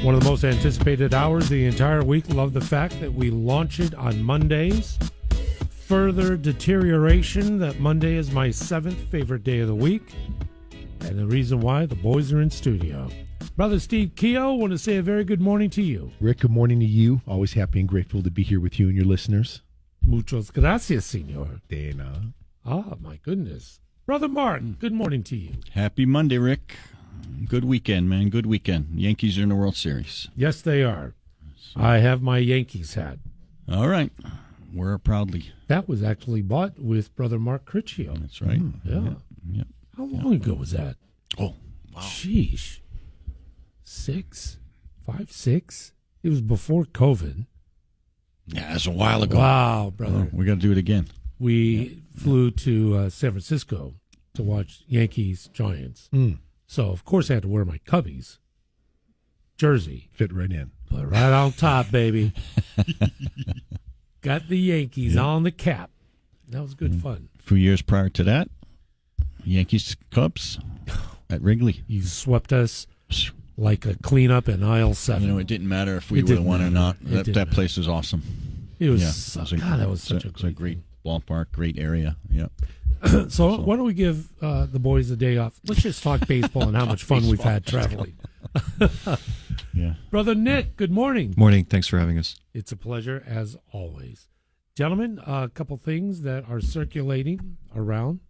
One of the most anticipated hours the entire week. Love the fact that we launch it on Mondays. Further deterioration that Monday is my 7th favorite day of the week. And the reason why, the boys are in studio. Brother Steve Keogh, want to say a very good morning to you. Rick, good morning to you. Always happy and grateful to be here with you and your listeners. Muchas gracias, senor. Dana. Ah, my goodness. Brother Mark, good morning to you. Happy Monday, Rick. Good weekend, man. Good weekend. Yankees are in the World Series. Yes, they are. I have my Yankees hat. All right. Wear it proudly. That was actually bought with Brother Mark Critchio. That's right. Yeah. Yep. How long ago was that? Oh, wow. Sheesh. 5, 6? It was before COVID. Yeah, that's a while ago. Wow, brother. We got to do it again. We flew to San Francisco to watch Yankees-Giants. So, of course, I had to wear my Cubbies jersey. Fit right in. But right on top, baby. Got the Yankees on the cap. That was good fun. A few years prior to that, Yankees Cubs at Wrigley. You swept us like a cleanup in aisle 7. You know, it didn't matter if we would have won or not. That place was awesome. It was, that was such a great ballpark, great area. Yeah. So why don't we give the boys a day off? Let's just talk baseball and how much fun we've had traveling. Yeah. Brother Nick, good morning. Morning. Thanks for having us. It's a pleasure, as always. Gentlemen, a couple things that are circulating around.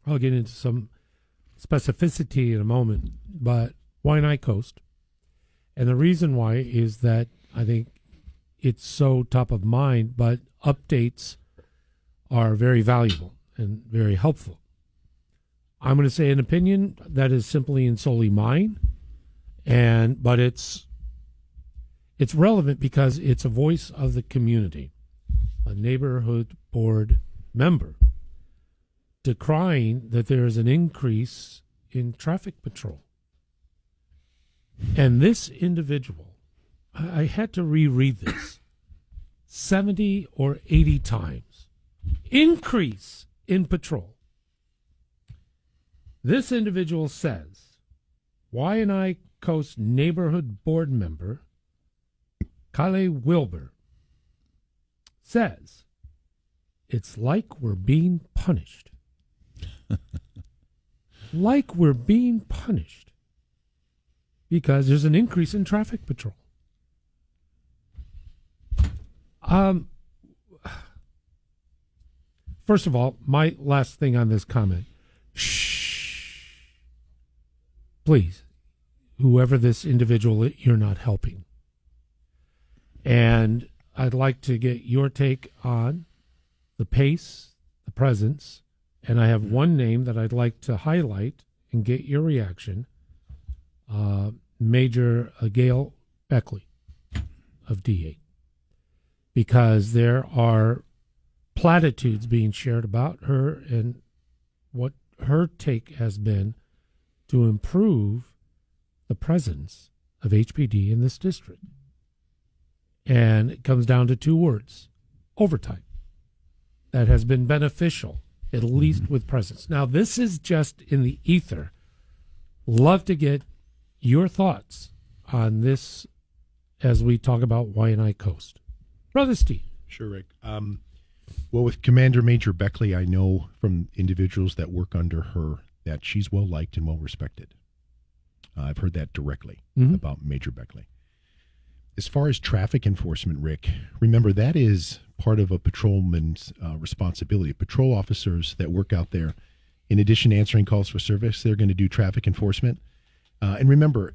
I'll get into some specificity in a moment, but Waianae Coast. And the reason why is that I think it's so top of mind, but updates are very valuable and very helpful. I'm going to say an opinion that is simply and solely mine, but it's relevant because it's a voice of the community, a neighborhood board member decrying that there is an increase in traffic patrol. And this individual, I had to reread this 70 or 80 times. Increase in patrol. This individual says, Waianae Coast Neighborhood Board member Kyle Wilbur says, it's like we're being punished. Like we're being punished because there's an increase in traffic patrol. First of all, my last thing on this comment. Shh. Please, whoever this individual is, you're not helping. And I'd like to get your take on the pace, the presence, and I have one name that I'd like to highlight and get your reaction. Major Gail Beckley of D8. Because there are platitudes being shared about her and what her take has been to improve the presence of HPD in this district. And it comes down to 2 words, overtime. That has been beneficial, at least with presence. Now, this is just in the ether. Love to get your thoughts on this as we talk about Waianae Coast. Brother Steve. Sure, Rick. Well, with Commander Major Beckley, I know from individuals that work under her that she's well-liked and well-respected. I've heard that directly about Major Beckley. As far as traffic enforcement, Rick, remember that is part of a patrolman's responsibility. Patrol officers that work out there, in addition to answering calls for service, they're going to do traffic enforcement. And remember,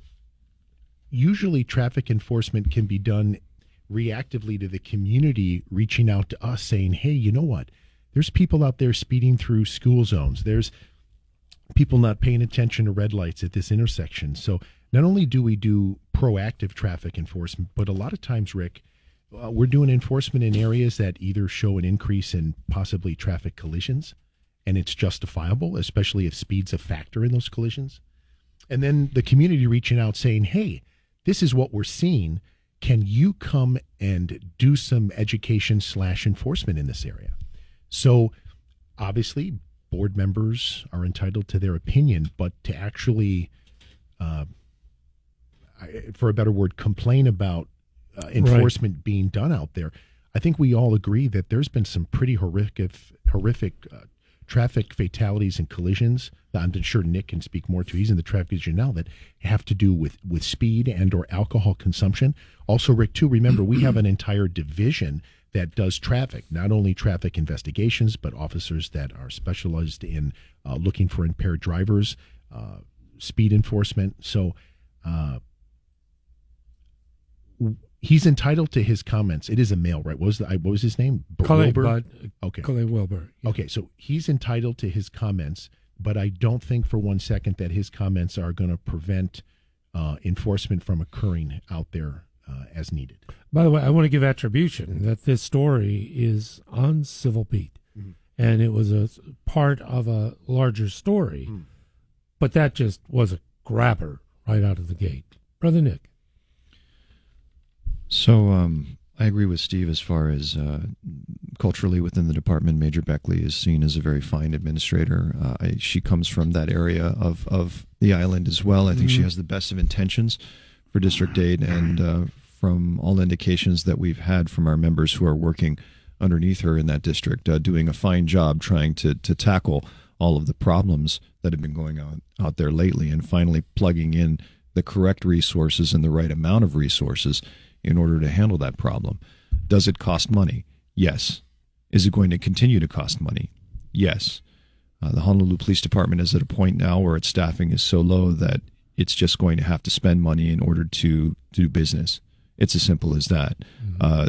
usually traffic enforcement can be done reactively to the community reaching out to us saying, hey, you know what? There's people out there speeding through school zones. There's people not paying attention to red lights at this intersection. So not only do we do proactive traffic enforcement, but a lot of times, Rick, we're doing enforcement in areas that either show an increase in possibly traffic collisions, and it's justifiable, especially if speed's a factor in those collisions. And then the community reaching out saying, hey, this is what we're seeing. Can you come and do some education / enforcement in this area? So obviously board members are entitled to their opinion, but to actually, for a better word, complain about enforcement being done out there. I think we all agree that there's been some pretty horrific traffic fatalities and collisions that I'm sure Nick can speak more to. He's in the traffic division now, that have to do with speed and or alcohol consumption. Also, Rick, too, remember, we have an entire division that does traffic, not only traffic investigations, but officers that are specialized in looking for impaired drivers, speed enforcement. So he's entitled to his comments. It is a male, right? What was his name? Wilbur? Okay. Coley Wilbur. Yeah. Okay, so he's entitled to his comments, but I don't think for one second that his comments are going to prevent enforcement from occurring out there as needed. By the way, I want to give attribution that this story is on Civil Beat, and it was a part of a larger story, but that just was a grabber right out of the gate. Brother Nick. So I agree with Steve as far as culturally within the department, Major Beckley is seen as a very fine administrator. She comes from that area of the island as well. I think she has the best of intentions for District 8, and from all indications that we've had from our members who are working underneath her in that district, doing a fine job trying to tackle all of the problems that have been going on out there lately, and finally plugging in the correct resources and the right amount of resources in order to handle that problem. Does it cost money? Yes. Is it going to continue to cost money? Yes. The Honolulu Police Department is at a point now where its staffing is so low that it's just going to have to spend money in order to do business. It's as simple as that.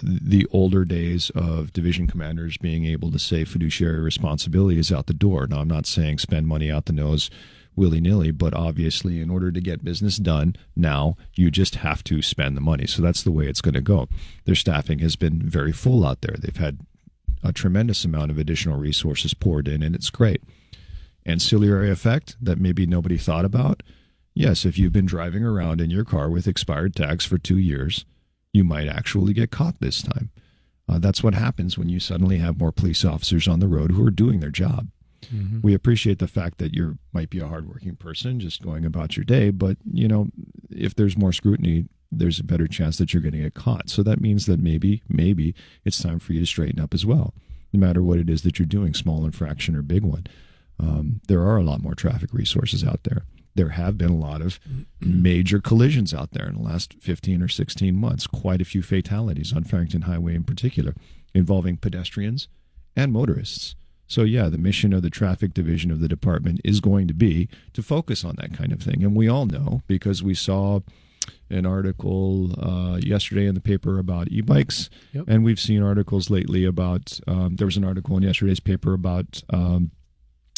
The older days of division commanders being able to say fiduciary responsibility is out the door. Now, I'm not saying spend money out the nose willy-nilly, but obviously in order to get business done now, you just have to spend the money. So that's the way it's going to go. Their staffing has been very full out there. They've had a tremendous amount of additional resources poured in, and it's great. Ancillary effect that maybe nobody thought about. Yes, if you've been driving around in your car with expired tags for 2 years, you might actually get caught this time. That's what happens when you suddenly have more police officers on the road who are doing their job. We appreciate the fact that you might be a hardworking person just going about your day, but, you know, if there's more scrutiny, there's a better chance that you're going to get caught. So that means that maybe it's time for you to straighten up as well, no matter what it is that you're doing, small infraction or big one. There are a lot more traffic resources out there. There have been a lot of major collisions out there in the last 15 or 16 months, quite a few fatalities on Farrington Highway in particular, involving pedestrians and motorists. So, yeah, the mission of the traffic division of the department is going to be to focus on that kind of thing. And we all know, because we saw an article yesterday in the paper about e-bikes, and we've seen articles lately about, there was an article in yesterday's paper about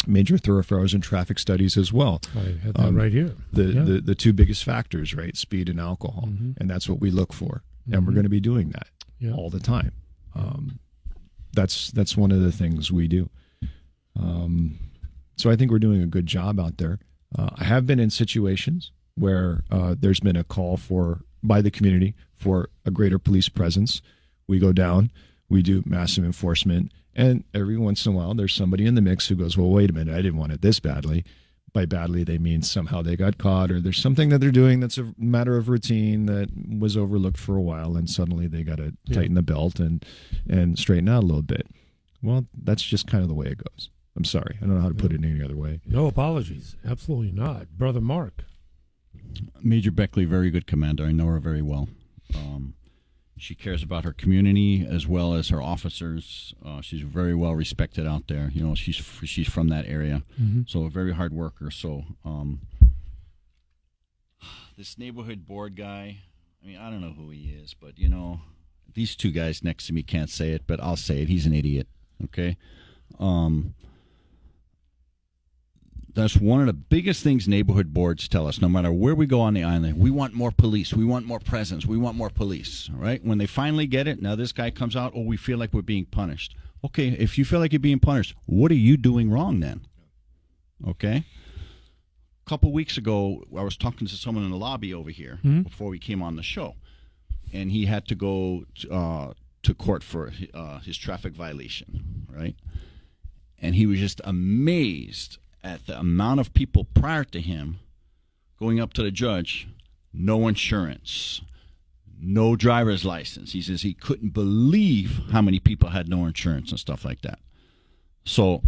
major thoroughfares and traffic studies as well. I had that right here. The two biggest factors, right? Speed and alcohol. And that's what we look for. And we're going to be doing that all the time. That's one of the things we do. So I think we're doing a good job out there. I have been in situations where there's been a call by the community for a greater police presence. We go down, we do massive enforcement, and every once in a while there's somebody in the mix who goes, well, wait a minute, I didn't want it this badly. By badly, they mean somehow they got caught, or there's something that they're doing that's a matter of routine that was overlooked for a while, and suddenly they got to tighten the belt and straighten out a little bit. Well, that's just kind of the way it goes. I'm sorry. I don't know how to put it any other way. No apologies. Absolutely not. Brother Mark. Major Beckley, very good commander. I know her very well. She cares about her community as well as her officers. She's very well respected out there. You know, she's from that area, so a very hard worker. So this neighborhood board guy, I mean, I don't know who he is, but, you know, these two guys next to me can't say it, but I'll say it. He's an idiot, okay? That's one of the biggest things neighborhood boards tell us. No matter where we go on the island, we want more police. We want more presence. We want more police, right? When they finally get it, now this guy comes out, we feel like we're being punished. Okay, if you feel like you're being punished, what are you doing wrong then? Okay? A couple weeks ago, I was talking to someone in the lobby over here before we came on the show, and he had to go to court for his traffic violation, right? And he was just amazed at the amount of people prior to him going up to the judge, no insurance, no driver's license. He says he couldn't believe how many people had no insurance and stuff like that. So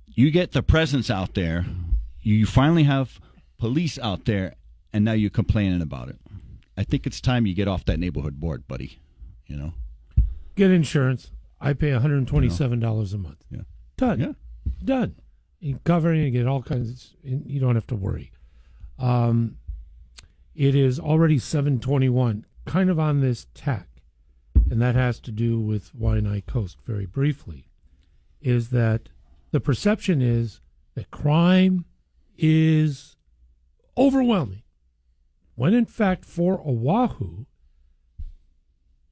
you get the presence out there, you finally have police out there, and now you're complaining about it. I think it's time you get off that neighborhood board, buddy. You know, get insurance. I pay $127 a month. Yeah. Done. Yeah. Done. You cover it, you get all kinds of, you don't have to worry. It is already 7:21, kind of on this tack, and that has to do with Waianae Coast very briefly, is that the perception is that crime is overwhelming, when in fact for Oahu,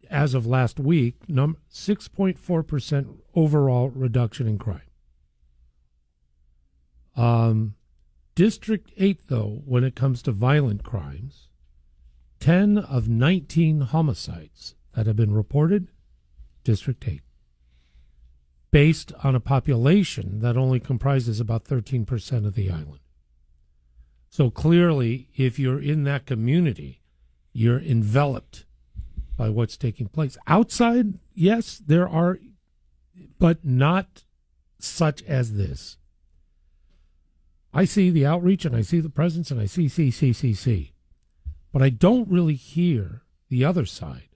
as of last week, 6.4% overall reduction in crime. District 8, though, when it comes to violent crimes, 10 of 19 homicides that have been reported, District 8, based on a population that only comprises about 13% of the island. So clearly, if you're in that community, you're enveloped by what's taking place. Outside, yes, there are, but not such as this. I see the outreach and I see the presence and I see. But I don't really hear the other side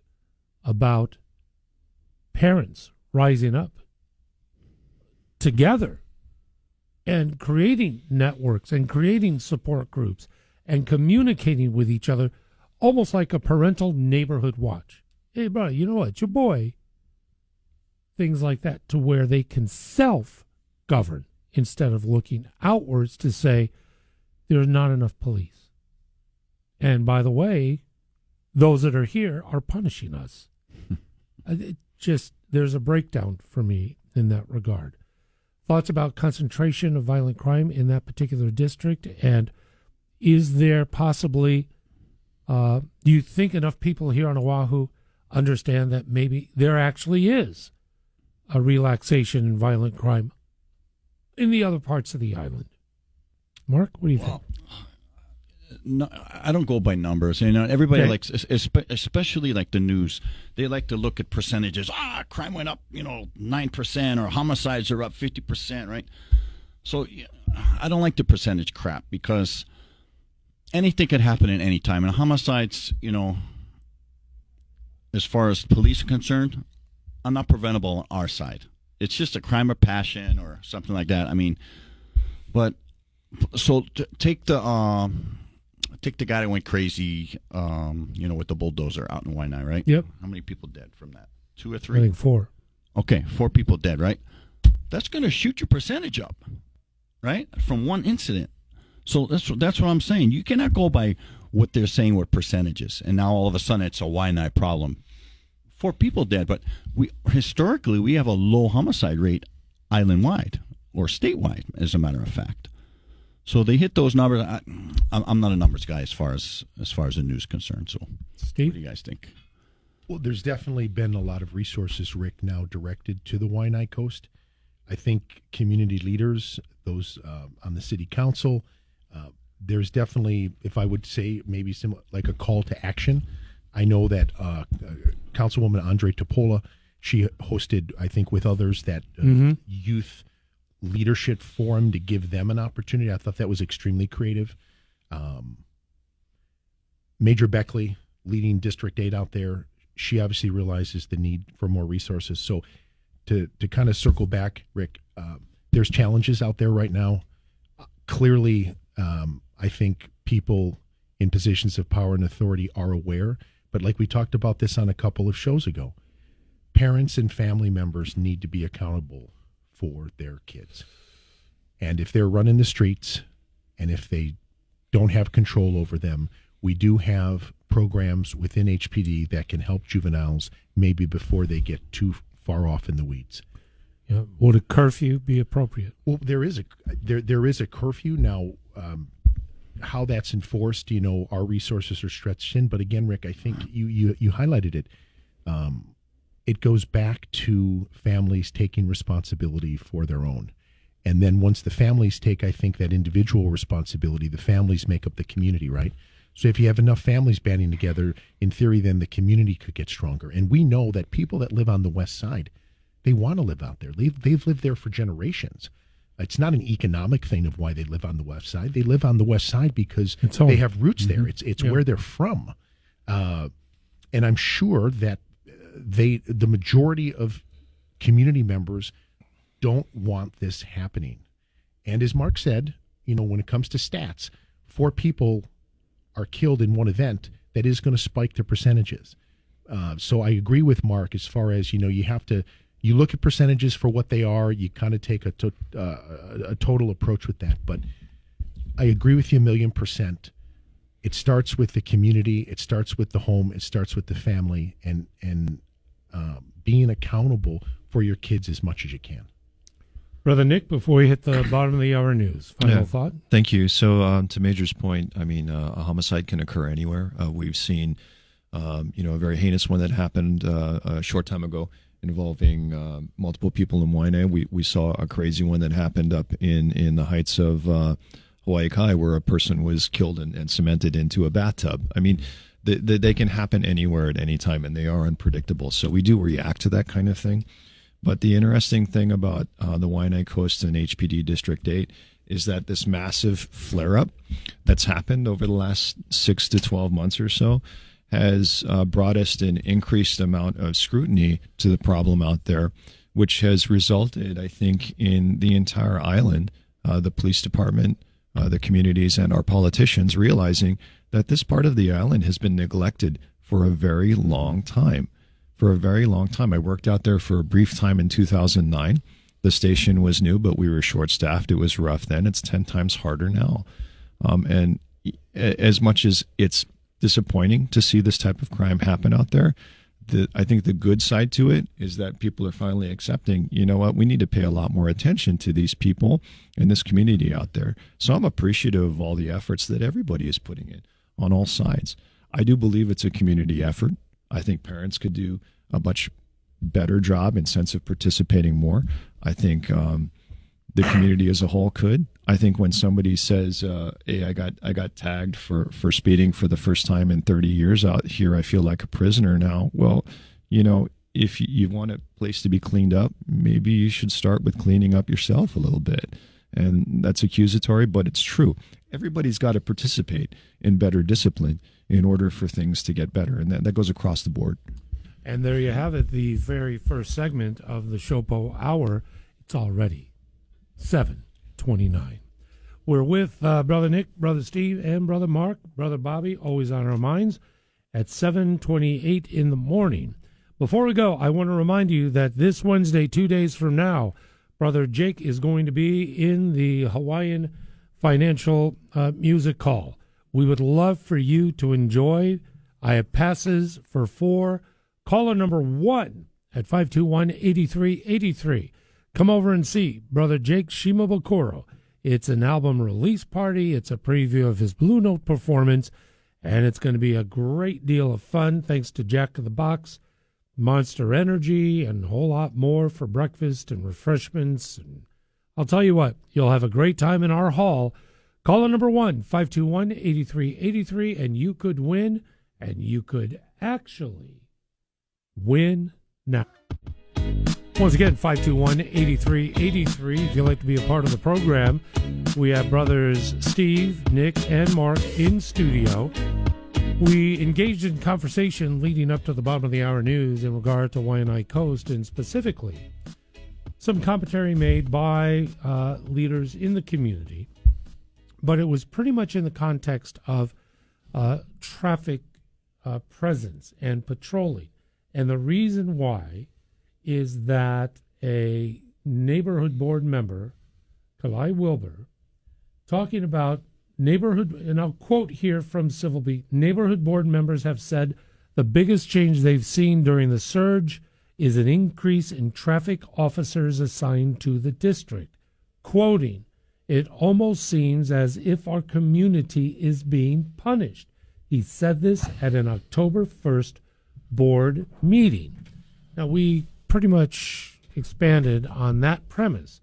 about parents rising up together and creating networks and creating support groups and communicating with each other almost like a parental neighborhood watch. Hey, brother, you know what? It's your boy. Things like that, to where they can self-govern instead of looking outwards to say there's not enough police. And by the way, those that are here are punishing us. There's a breakdown for me in that regard. Thoughts about concentration of violent crime in that particular district, and is there possibly, do you think enough people here on Oahu understand that maybe there actually is a relaxation in violent crime in the other parts of the island? Mark, what do you think? No, I don't go by numbers. You know, everybody Okay. likes, especially like the news. They like to look at percentages. Crime went up, 9%, or homicides are up 50%, right? So I don't like the percentage crap, because anything could happen at any time. And homicides, as far as police are concerned, are not preventable on our side. It's just a crime of passion or something like that. I mean, but so take the guy that went crazy, with the bulldozer out in Waianae, right? Yep. How many people dead from that? 2 or I 3? think 4. Okay, 4 people dead, right? That's going to shoot your percentage up, right? From one incident. So that's what I'm saying. You cannot go by what they're saying with percentages, and now all of a sudden it's a Waianae problem. 4 people dead, but historically we have a low homicide rate island-wide or statewide, as a matter of fact. So they hit those numbers. I'm not a numbers guy as far as the news is concerned. So, Steve? what do you guys think? Well, there's definitely been a lot of resources, Rick, now directed to the Waianae Coast. I think community leaders, those on the city council, there's definitely, if I would say, maybe like a call to action. I know that Councilwoman Andre Topola, she hosted, I think, with others, that youth leadership forum to give them an opportunity. I thought that was extremely creative. Major Beckley, leading District 8 out there, she obviously realizes the need for more resources. So to kind of circle back, Rick, there's challenges out there right now. Clearly, I think people in positions of power and authority are aware, but like we talked about this on a couple of shows ago, parents and family members need to be accountable for their kids. And if they're running the streets and if they don't have control over them, we do have programs within HPD that can help juveniles maybe before they get too far off in the weeds. Yeah. Would a curfew be appropriate? Well, there is a curfew now. How that's enforced, our resources are stretched in. But again, Rick, I think you highlighted it. It goes back to families taking responsibility for their own. And then once the families take, I think, that individual responsibility, the families make up the community, right? So if you have enough families banding together, in theory, then the community could get stronger. And we know that people that live on the west side, they want to live out there. They've lived there for generations. It's not an economic thing of why they live on the west side. They live on the west side because they have roots there. It's where they're from. And I'm sure that the majority of community members don't want this happening. And as Mark said, when it comes to stats, 4 people are killed in one event, that is going to spike the percentages. So I agree with Mark as far as, you have to, you look at percentages for what they are, you kind of take a total approach with that. But I agree with you 1,000,000%. It starts with the community, it starts with the home, it starts with the family, and being accountable for your kids as much as you can. Brother Nick, before we hit the bottom of the hour news, final thought? Thank you. So to Major's point, I mean, a homicide can occur anywhere. We've seen, a very heinous one that happened a short time ago involving multiple people in Waianae. We saw a crazy one that happened up in the heights of Waianae, where a person was killed and cemented into a bathtub. I mean, they can happen anywhere at any time, and they are unpredictable. So we do react to that kind of thing. But the interesting thing about the Waianae Coast and HPD District 8 is that this massive flare-up that's happened over the last 6 to 12 months or so has brought us an increased amount of scrutiny to the problem out there, which has resulted, I think, in the entire island, the police department, the communities, and our politicians realizing that this part of the island has been neglected for a very long time. I worked out there for a brief time in 2009. The station was new, but we were short-staffed. It was rough then. It's 10 times harder now. And as much as it's disappointing to see this type of crime happen out there, I think the good side to it is that people are finally accepting, you know what, we need to pay a lot more attention to these people in this community out there. So I'm appreciative of all the efforts that everybody is putting in on all sides. I do believe it's a community effort. I think parents could do a much better job in sense of participating more. I think the community as a whole could. I think when somebody says, hey, I got tagged for speeding for the first time in 30 years out here, I feel like a prisoner now. Well, if you want a place to be cleaned up, maybe you should start with cleaning up yourself a little bit. And that's accusatory, but it's true. Everybody's got to participate in better discipline in order for things to get better. And that goes across the board. And there you have it, the very first segment of the SHOPO Hour. It's already 7:29. We're with Brother Nick, Brother Steve, and Brother Mark, Brother Bobby, always on our minds at 7:28 in the morning. Before we go, I want to remind you that this Wednesday, 2 days from now, Brother Jake is going to be in the Hawaiian Financial Music Hall. We would love for you to enjoy. I have passes for 4. Caller number 1 at 521-8383. Come over and see Brother Jake Shimabukuro. It's an album release party. It's a preview of his Blue Note performance, and it's going to be a great deal of fun thanks to Jack in the Box, Monster Energy, and a whole lot more for breakfast and refreshments. And I'll tell you what, you'll have a great time in our hall. Caller number 1, 521-8383, and you could win, and you could actually win now. Once again, 521-8383. If you'd like to be a part of the program, we have brothers Steve, Nick, and Mark in studio. We engaged in conversation leading up to the bottom of the hour news in regard to Waianae Coast, and specifically some commentary made by leaders in the community. But it was pretty much in the context of traffic presence and patrolling. And the reason why is that a neighborhood board member, Kalai Wilbur, talking about neighborhood, and I'll quote here from Civil Beat, neighborhood board members have said the biggest change they've seen during the surge is an increase in traffic officers assigned to the district. Quoting, it almost seems as if our community is being punished. He said this at an October 1st board meeting. Now, we pretty much expanded on that premise,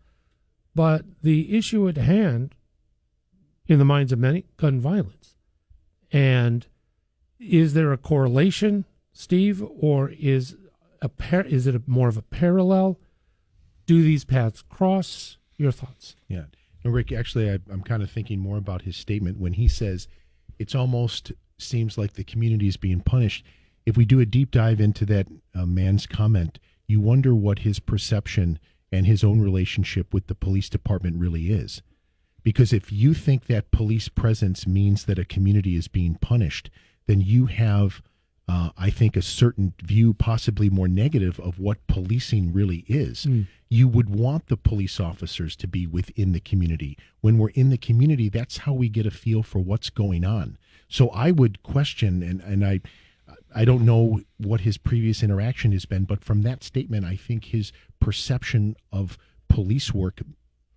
but the issue at hand, in the minds of many, gun violence. And is there a correlation, Steve, or is it more of a parallel? Do these paths cross? Your thoughts? Yeah. No, Rick, actually, I'm kind of thinking more about his statement when he says it's almost seems like the community is being punished. If we do a deep dive into that man's comment, you wonder what his perception and his own relationship with the police department really is. Because if you think that police presence means that a community is being punished, then you have, I think, a certain view, possibly more negative, of what policing really is. You would want the police officers to be within the community. When we're in the community, that's how we get a feel for what's going on. So I would question, and I don't know what his previous interaction has been, but from that statement, I think his perception of police work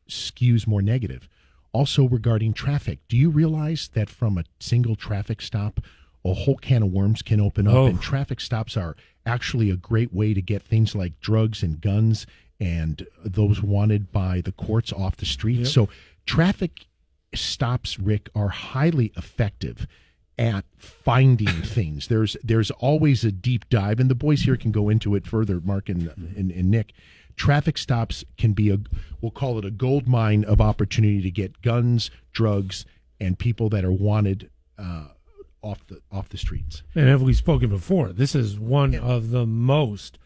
skews more negative. Also regarding traffic, do you realize that from a single traffic stop, a whole can of worms can open up? And traffic stops are actually a great way to get things like drugs and guns and those wanted by the courts off the street. Yep. So traffic stops, Rick, are highly effective at finding things. There's always a deep dive, and the boys here can go into it further, Mark and Nick. Traffic stops can be we'll call it a gold mine of opportunity to get guns, drugs, and people that are wanted off the streets. And have we spoken before? This is one of the most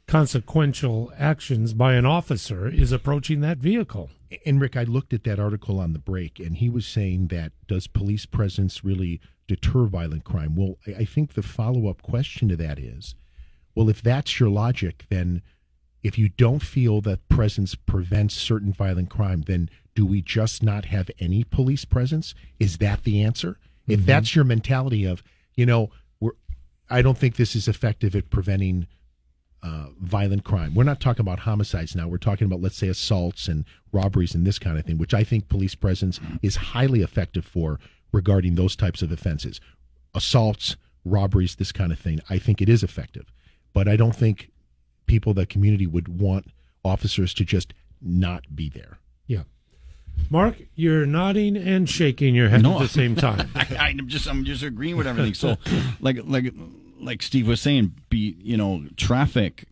consequential actions by an officer is approaching that vehicle. And Rick, I looked at that article on the break, and he was saying that does police presence really deter violent crime? Well, I think the follow-up question to that is, well, if that's your logic, then if you don't feel that presence prevents certain violent crime, then do we just not have any police presence? Is that the answer? If that's your mentality of, I don't think this is effective at preventing violent crime. We're not talking about homicides now. We're talking about, let's say, assaults and robberies and this kind of thing, which I think police presence is highly effective for regarding those types of offenses. Assaults, robberies, this kind of thing. I think it is effective. But I don't think people, the community, would want officers to just not be there. Yeah. Mark, you're nodding and shaking your head at the same time. I'm just agreeing with everything. So, like Steve was saying, traffic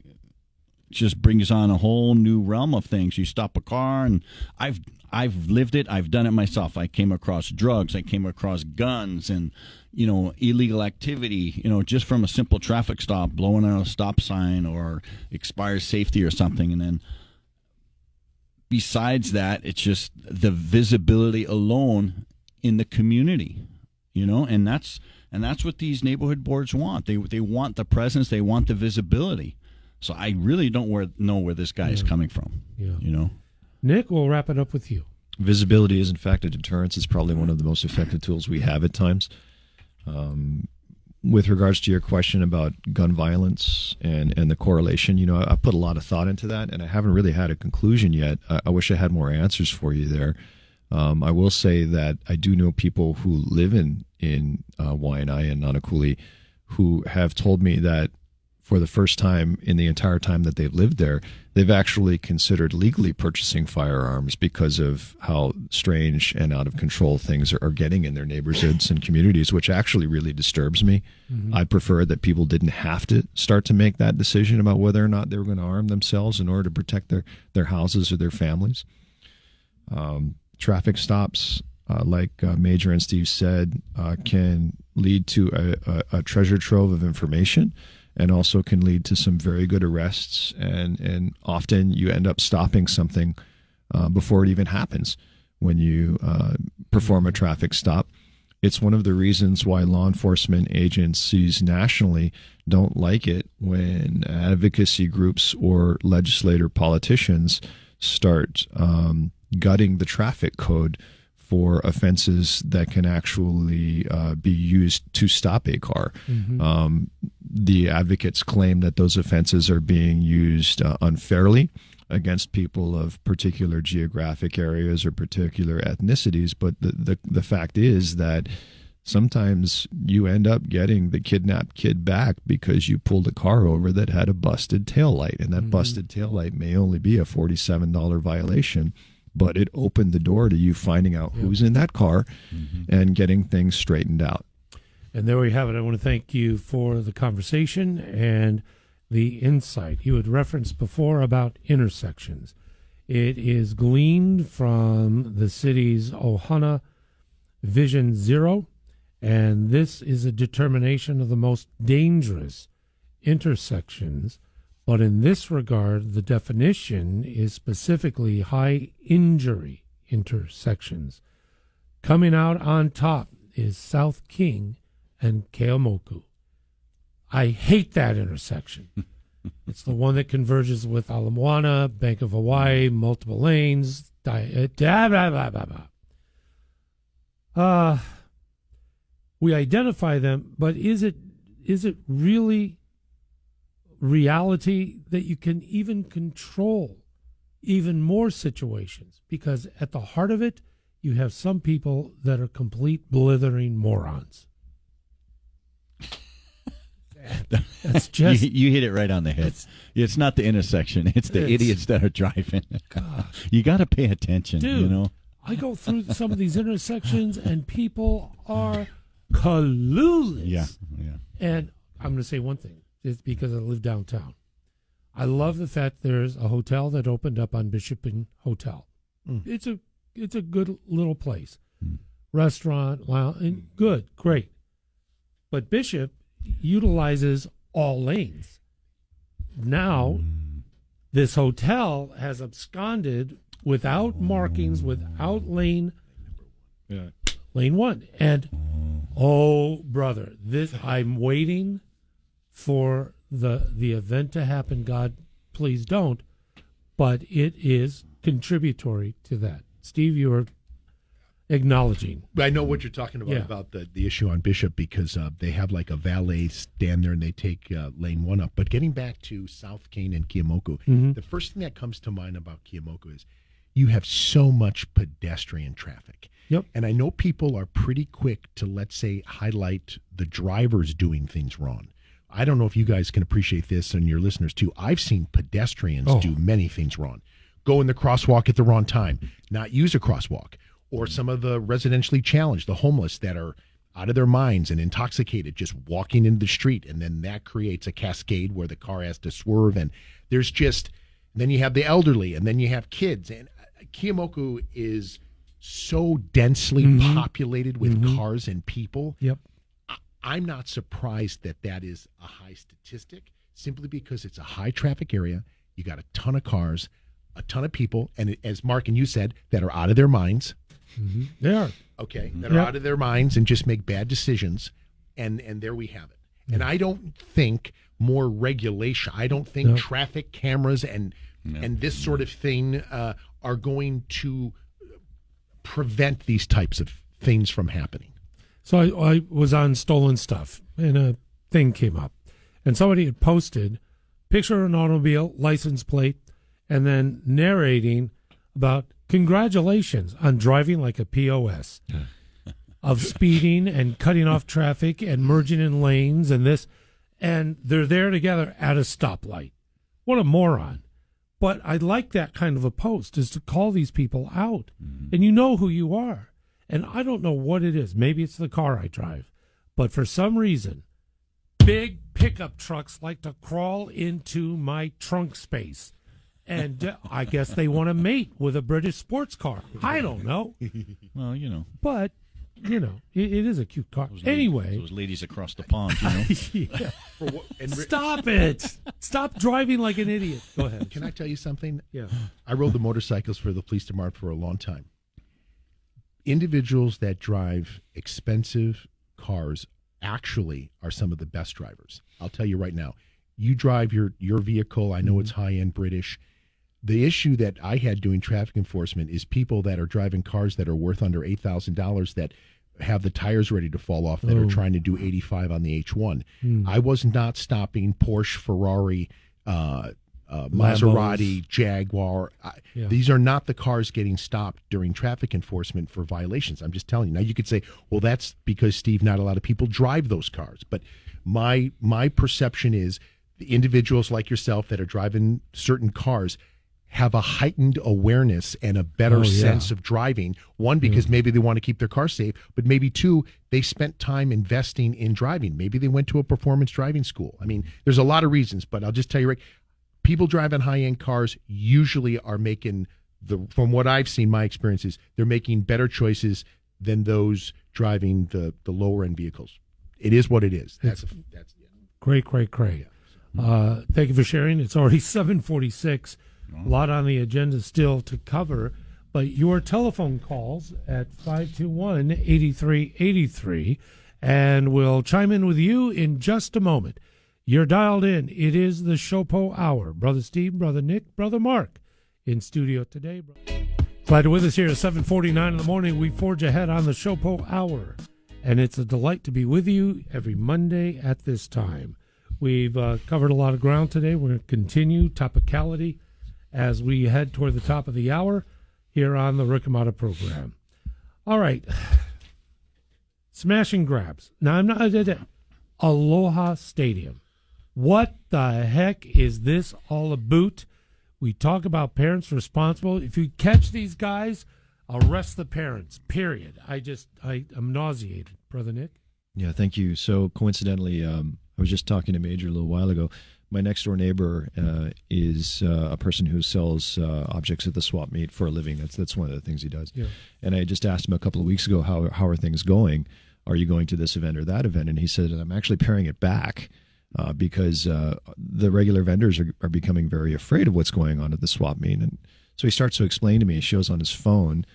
just brings on a whole new realm of things. You stop a car, and I've lived it. I've done it myself. I came across drugs. I came across guns and illegal activity. Just from a simple traffic stop, blowing out a stop sign or expires safety or something, and then. Besides that, it's just the visibility alone in the community, and that's what these neighborhood boards want. They want the presence, they want the visibility. So I really don't know where this guy is coming from. Yeah. Nick, we'll wrap it up with you. Visibility is, in fact, a deterrence. It's probably one of the most effective tools we have at times. With regards to your question about gun violence and the correlation, I put a lot of thought into that, and I haven't really had a conclusion yet. I wish I had more answers for you there. I will say that I do know people who live in Waianae and Nanakuli who have told me that for the first time in the entire time that they've lived there, they've actually considered legally purchasing firearms because of how strange and out of control things are getting in their neighborhoods and communities, which actually really disturbs me. I prefer that people didn't have to start to make that decision about whether or not they were going to arm themselves in order to protect their houses or their families. Traffic stops, like Major and Steve said, can lead to a treasure trove of information, and also can lead to some very good arrests. And often you end up stopping something before it even happens when you perform a traffic stop. It's one of the reasons why law enforcement agencies nationally don't like it when advocacy groups or legislator politicians start gutting the traffic code for offenses that can actually be used to stop a car. The advocates claim that those offenses are being used unfairly against people of particular geographic areas or particular ethnicities, but the fact is that sometimes you end up getting the kidnapped kid back because you pulled a car over that had a busted taillight, and that busted taillight may only be a $47 violation, but it opened the door to you finding out who's in that car and getting things straightened out. And there we have it. I want to thank you for the conversation and the insight. You had referenced before about intersections. It is gleaned from the city's Ohana Vision Zero, and this is a determination of the most dangerous intersections. But in this regard, the definition is specifically high injury intersections. Coming out on top is South King and Keomoku. I hate that intersection. It's the one that converges with Ala Moana, Bank of Hawaii, multiple lanes. We identify them, but is it really reality that you can even control even more situations? Because at the heart of it, you have some people that are complete blithering morons. That's just you hit it right on the head. It's not the intersection; it's the idiots that are driving. You got to pay attention, dude, you know. I go through some of these intersections, and people are clueless. Yeah. And I'm going to say one thing. It's because I live downtown. I love the fact there's a hotel that opened up on Bishop and Hotel. It's a good little place. Restaurant, lounge, and good, great. But Bishop utilizes all lanes. Now, this hotel has absconded without markings, without lane one. And, oh, brother, I'm waiting for the event to happen. God, please don't. But it is contributory to that. Steve, you are acknowledging. I know what you're talking about the issue on Bishop, because they have like a valet stand there and they take lane one up. But getting back to South Kane and Keomoku, the first thing that comes to mind about Keomoku is you have so much pedestrian traffic. Yep. And I know people are pretty quick to, let's say, highlight the drivers doing things wrong. I don't know if you guys can appreciate this, and your listeners too. I've seen pedestrians do many things wrong. Go in the crosswalk at the wrong time, not use a crosswalk. Or some of the residentially challenged, the homeless that are out of their minds and intoxicated, just walking into the street. And then that creates a cascade where the car has to swerve. And there's then you have the elderly, and then you have kids. And Keomoku is so densely populated with cars and people. Yep. I'm not surprised that is a high statistic, simply because it's a high traffic area. You got a ton of cars, a ton of people, and as Mark and you said, that are out of their minds. They are. Okay, that are out of their minds and just make bad decisions, and there we have it. And I don't think more regulation, I don't think traffic cameras and this sort of thing are going to prevent these types of things from happening. So I was on Stolen Stuff, and a thing came up, and somebody had posted picture of an automobile, license plate, and then narrating about congratulations on driving like a POS, of speeding and cutting off traffic and merging in lanes and this, and they're there together at a stoplight. What a moron. But I like that kind of a post, is to call these people out, and you know who you are. And I don't know what it is. Maybe it's the car I drive. But for some reason, big pickup trucks like to crawl into my trunk space. And I guess they want to mate with a British sports car. I don't know. Well, you know. But, you know, it is a cute car. Anyway. Those ladies across the pond, you know. Stop it. Stop driving like an idiot. Go ahead. Can I tell you something? Yeah. I rode the motorcycles for the police department for a long time. Individuals that drive expensive cars actually are some of the best drivers. I'll tell you right now. You drive your vehicle. I know it's high-end British. The issue that I had doing traffic enforcement is people that are driving cars that are worth under $8,000 that have the tires ready to fall off, that are trying to do 85 on the H1. I was not stopping Porsche, Ferrari, Maserati, Jaguar. These are not the cars getting stopped during traffic enforcement for violations. I'm just telling you. Now, you could say, well, that's because, Steve, not a lot of people drive those cars. But my perception is the individuals like yourself that are driving certain cars, have a heightened awareness and a better sense of driving. One, because maybe they want to keep their car safe, but maybe two, they spent time investing in driving. Maybe they went to a performance driving school. I mean, there's a lot of reasons, but I'll just tell you, Rick, people driving high-end cars usually are making, from what I've seen, my experiences, they're making better choices than those driving the lower-end vehicles. It is what it is. That's Great. Thank you for sharing. It's already 7:46. A lot on the agenda still to cover, but your telephone calls at 521-8383, and we'll chime in with you in just a moment. You're dialed in. It is the SHOPO Hour. Brother Steve, Brother Nick, Brother Mark in studio today. Glad you're with us here at 7:49 in the morning. We forge ahead on the SHOPO Hour, and it's a delight to be with you every Monday at this time. We've covered a lot of ground today. We're going to continue topicality as we head toward the top of the hour here on the Rick Hamada program. All right. Smash and grabs. Now, I'm not... Aloha Stadium. What the heck is this all about? We talk about parents responsible. If you catch these guys, arrest the parents, period. I'm nauseated. Brother Nick? Yeah, thank you. So coincidentally, I was just talking to Major a little while ago. My next door neighbor is a person who sells objects at the swap meet for a living. That's one of the things he does. Yeah. And I just asked him a couple of weeks ago, how are things going? Are you going to this event or that event? And he said, I'm actually paring it back because the regular vendors are becoming very afraid of what's going on at the swap meet. And so he starts to explain to me, he shows on his phone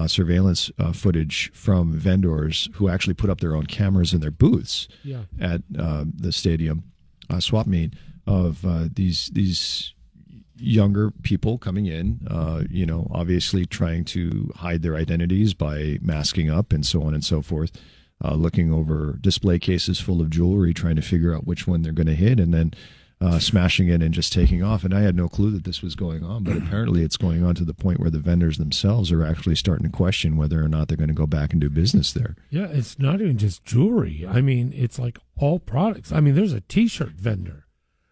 surveillance footage from vendors who actually put up their own cameras in their booths at the stadium swap meet of these younger people coming in, obviously trying to hide their identities by masking up and so on and so forth, looking over display cases full of jewelry, trying to figure out which one they're going to hit, and then smashing it and just taking off. And I had no clue that this was going on, but apparently it's going on to the point where the vendors themselves are actually starting to question whether or not they're going to go back and do business there. Yeah, it's not even just jewelry. I mean, it's like all products. I mean, there's a T-shirt vendor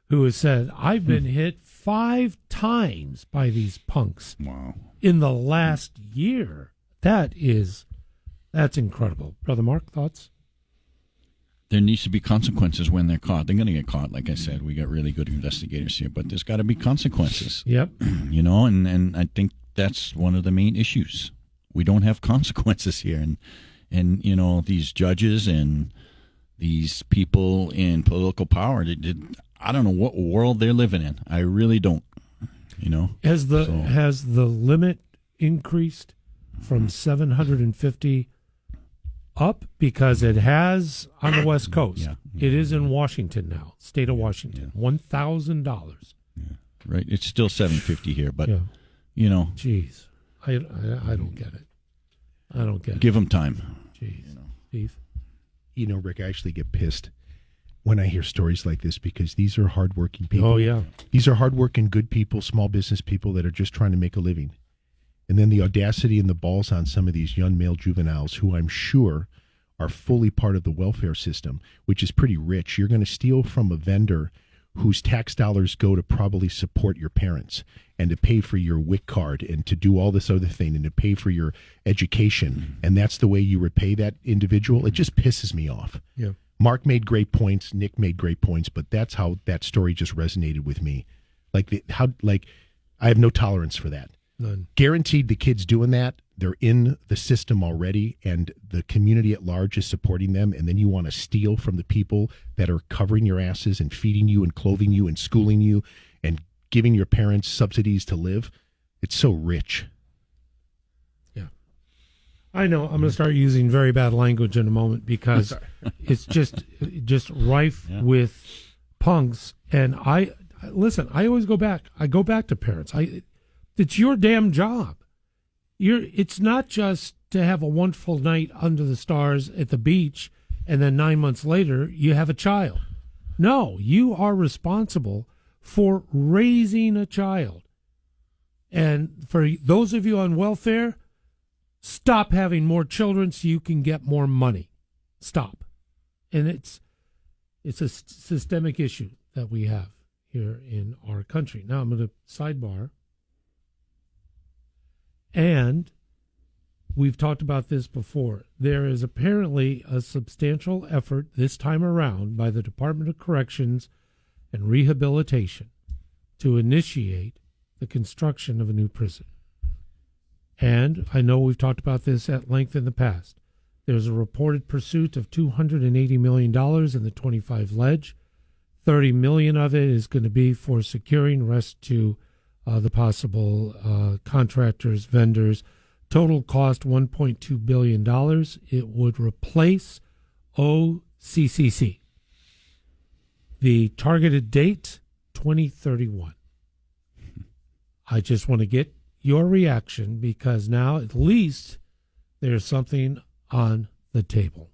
who has said, I've been hit 5 times by these punks in the last year. That's incredible. Brother Mark, thoughts? There needs to be consequences when they're caught. They're going to get caught, like I said. We got really good investigators here, but there's got to be consequences. Yep. And I think that's one of the main issues. We don't have consequences here. And these judges and these people in political power, I don't know what world they're living in. I really don't. Has the limit increased from 750 up? Because it has on the West Coast. Yeah. It is in Washington now, state of Washington, $1,000. Yeah. Right. It's still $750 here, but Jeez, I don't get it. I don't get it. Give them time. Jeez, Steve. Rick, I actually get pissed when I hear stories like this because these are hardworking people. Oh, yeah. These are hardworking, good people, small business people that are just trying to make a living. And then the audacity and the balls on some of these young male juveniles who I'm sure are fully part of the welfare system, which is pretty rich. You're going to steal from a vendor whose tax dollars go to probably support your parents and to pay for your WIC card and to do all this other thing and to pay for your education. And that's the way you repay that individual. It just pisses me off. Yeah. Mark made great points. Nick made great points, but that's how that story just resonated with me. I have no tolerance for that. None. Guaranteed the kids doing that, they're in the system already, and the community at large is supporting them, and then you want to steal from the people that are covering your asses and feeding you and clothing you and schooling you and giving your parents subsidies to live. It's so rich. Yeah. I know. I'm going to start using very bad language in a moment because it's just rife with punks. And I always go back. I go back to parents. It's your damn job. It's not just to have a wonderful night under the stars at the beach and then 9 months later you have a child. No, you are responsible for raising a child. And for those of you on welfare, stop having more children so you can get more money. Stop. And it's a systemic issue that we have here in our country. Now I'm going to sidebar. And we've talked about this before. There is apparently a substantial effort this time around by the Department of Corrections and Rehabilitation to initiate the construction of a new prison. And I know we've talked about this at length in the past. There's a reported pursuit of $280 million in the 25 ledge. $30 million of it is going to be for securing, rest to the possible contractors, vendors. Total cost $1.2 billion. It would replace OCCC. The targeted date, 2031. I just want to get your reaction because now at least there's something on the table.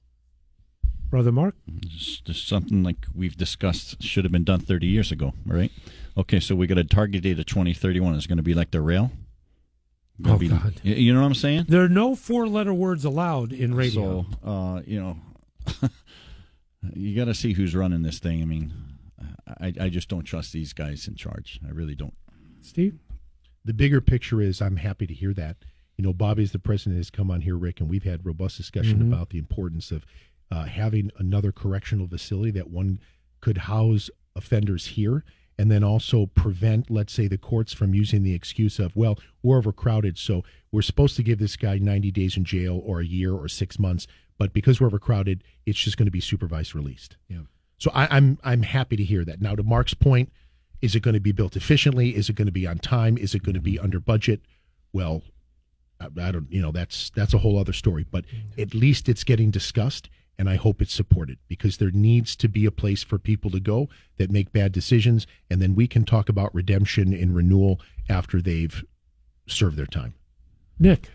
Brother Mark? Just something like we've discussed should have been done 30 years ago, right? Okay, so we got a target date of 2031. It's going to be like the rail? Oh, God. You know what I'm saying? There are no four-letter words allowed in radio. So, you got to see who's running this thing. I mean, I just don't trust these guys in charge. I really don't. Steve? The bigger picture is I'm happy to hear that. Bobby, as the president, has come on here, Rick, and we've had robust discussion about the importance of having another correctional facility that one could house offenders here and then also prevent, let's say, the courts from using the excuse of, well, we're overcrowded, so we're supposed to give this guy 90 days in jail or a year or 6 months, but because we're overcrowded, it's just going to be supervised released. Yeah. So I'm happy to hear that. Now, to Mark's point, is it going to be built efficiently? Is it going to be on time? Is it going to be under budget? Well, I don't, that's a whole other story, but at least it's getting discussed, and I hope it's supported because there needs to be a place for people to go that make bad decisions, and then we can talk about redemption and renewal after they've served their time. Nick?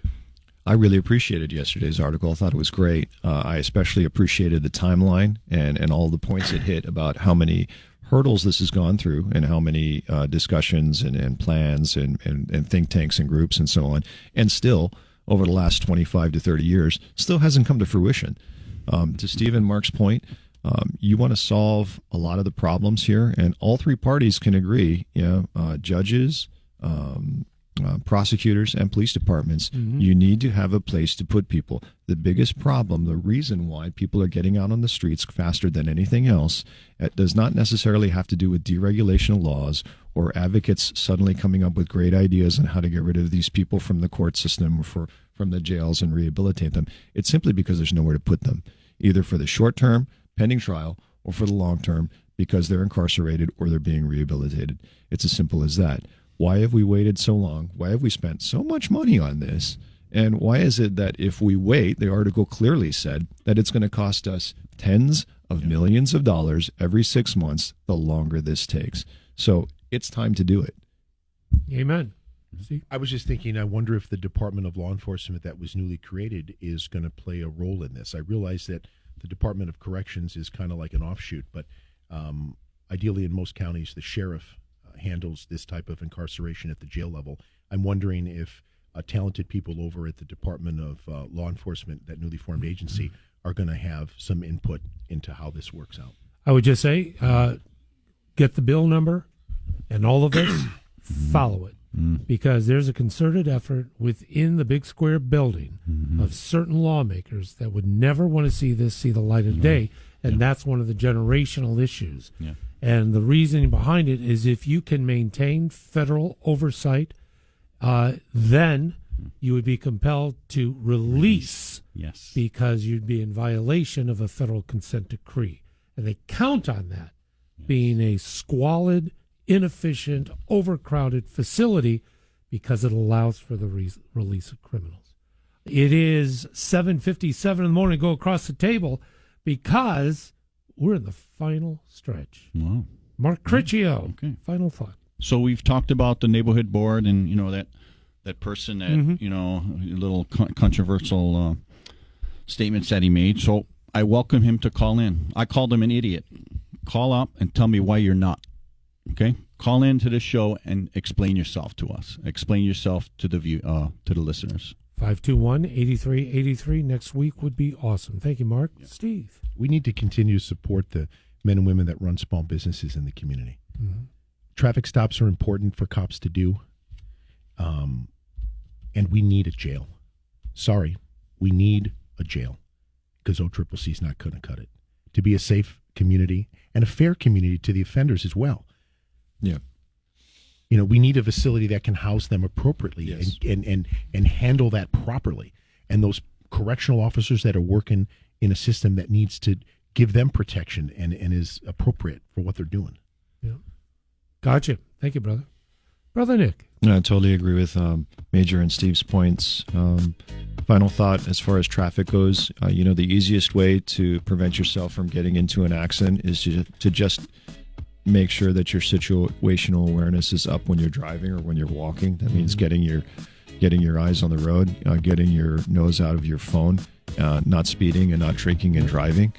I really appreciated yesterday's article. I thought it was great. I especially appreciated the timeline and all the points it hit about how many hurdles this has gone through and how many discussions and plans and think tanks and groups and so on. And still, over the last 25 to 30 years, still hasn't come to fruition. To Steve and Mark's point, you want to solve a lot of the problems here, and all three parties can agree, judges, prosecutors, and police departments, you need to have a place to put people. The biggest problem, the reason why people are getting out on the streets faster than anything else, it does not necessarily have to do with deregulation of laws or advocates suddenly coming up with great ideas on how to get rid of these people from the court system or from the jails and rehabilitate them. It's simply because there's nowhere to put them, either for the short term, pending trial, or for the long term, because they're incarcerated or they're being rehabilitated. It's as simple as that. Why have we waited so long? Why have we spent so much money on this? And why is it that if we wait, the article clearly said that it's going to cost us tens of millions of dollars every 6 months the longer this takes? So it's time to do it. Amen. See? I was just thinking, I wonder if the Department of Law Enforcement that was newly created is going to play a role in this. I realize that the Department of Corrections is kind of like an offshoot, but ideally in most counties, the sheriff handles this type of incarceration at the jail level. I'm wondering if talented people over at the Department of Law Enforcement, that newly formed agency, are going to have some input into how this works out. I would just say, get the bill number and all of us follow it, because there's a concerted effort within the big square building of certain lawmakers that would never want to see this see the light of day, and that's one of the generational issues. Yeah. And the reasoning behind it is if you can maintain federal oversight, then you would be compelled to release, because you'd be in violation of a federal consent decree. And they count on that being a squalid, inefficient, overcrowded facility because it allows for the release of criminals. It is 7:57 in the morning. Go across the table because we're in the final stretch. Wow. Mark Criccio, final thought. So we've talked about the neighborhood board and, that person that, little controversial statements that he made. So I welcome him to call in. I called him an idiot. Call up and tell me why you're not. Okay? Call in to the show and explain yourself to us. Explain yourself to the listeners. 521-8383 next week would be awesome. Thank you, Mark. Yeah. Steve. We need to continue to support the men and women that run small businesses in the community. Traffic stops are important for cops to do. And we need a jail. Sorry, we need a jail because OCCC is not going to cut it. To be a safe community and a fair community to the offenders as well. Yeah. You know, we need a facility that can house them appropriately Yes. and handle that properly. And those correctional officers that are working in a system that needs to give them protection and is appropriate for what they're doing. Yeah. Gotcha. Thank you, brother. Brother Nick. I totally agree with Major and Steve's points. Final thought as far as traffic goes, the easiest way to prevent yourself from getting into an accident is to just make sure that your situational awareness is up when you're driving or when you're walking. That means getting your eyes on the road, getting your nose out of your phone, not speeding and not drinking and driving.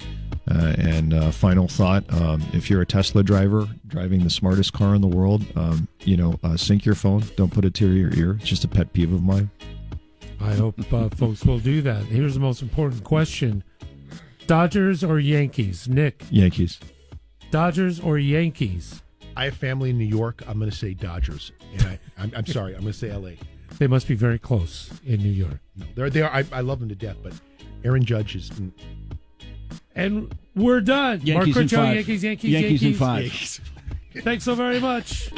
And final thought, if you're a Tesla driver driving the smartest car in the world, sync your phone. Don't put it to your ear. It's just a pet peeve of mine. I hope folks will do that. Here's the most important question. Dodgers or Yankees? Nick. Yankees. Dodgers or Yankees? I have family in New York. I'm going to say Dodgers. And I'm sorry. I'm going to say L.A. They must be very close in New York. No, they are. I love them to death, but Aaron Judge is... And we're done. Yankees Mark in Critchell, five. Yankees. Yankees in five. Thanks so very much.